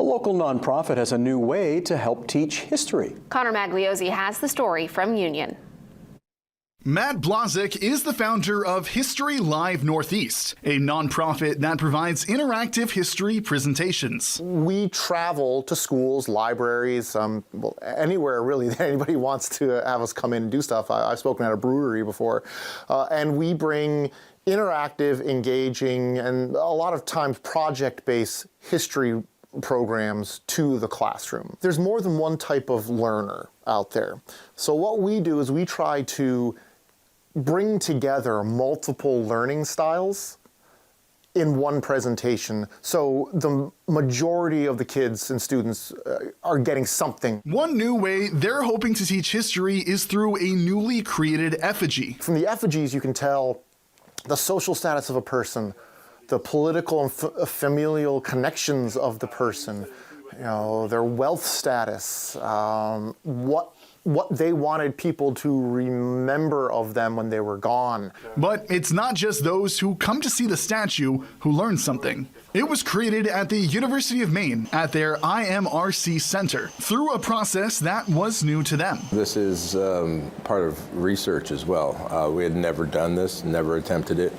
local nonprofit has a new way to help teach history. Connor Magliozzi has the story from Union. Matt Blazik is the founder of History Live Northeast, a nonprofit that provides interactive history presentations. We travel to schools, libraries, anywhere really that anybody wants to have us come in and do stuff. I've spoken at a brewery before, and we bring interactive, engaging, and a lot of times project-based history programs to the classroom. There's more than one type of learner out there. So what we do is we try to bring together multiple learning styles in one presentation, so the majority of the kids and students are getting something. One new way they're hoping to teach history is through a newly created effigy. From the effigies, you can tell the social status of a person, the political and familial connections of the person, their wealth status, what they wanted people to remember of them when they were gone. But it's not just those who come to see the statue who learn something. It was created at the University of Maine at their IMRC Center through a process that was new to them. This is part of research as well. We had never done this, never attempted it,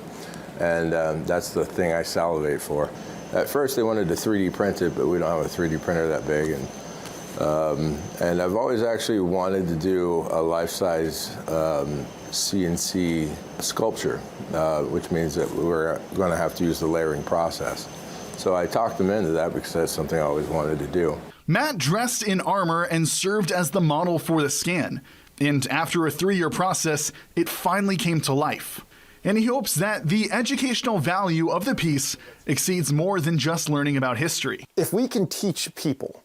and that's the thing I salivate for. At first they wanted to 3D print it, but we don't have a 3D printer that big. And I've always actually wanted to do a life-size CNC sculpture, which means that we're going to have to use the layering process. So I talked them into that because that's something I always wanted to do. Matt dressed in armor and served as the model for the scan. And after a 3-year process, it finally came to life. And he hopes that the educational value of the piece exceeds more than just learning about history. If we can teach people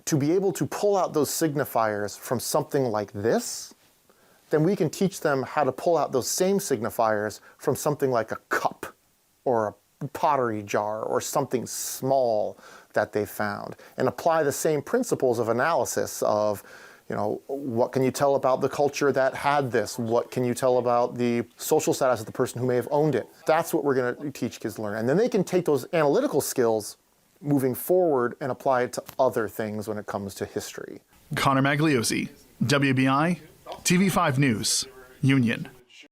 to be able to pull out those signifiers from something like this, then we can teach them how to pull out those same signifiers from something like a cup or a pottery jar or something small that they found, and apply the same principles of analysis of, what can you tell about the culture that had this? What can you tell about the social status of the person who may have owned it? That's what we're going to teach kids to learn. And then they can take those analytical skills moving forward and apply it to other things when it comes to history. Connor Magliozzi, WBI, TV5 News, Union.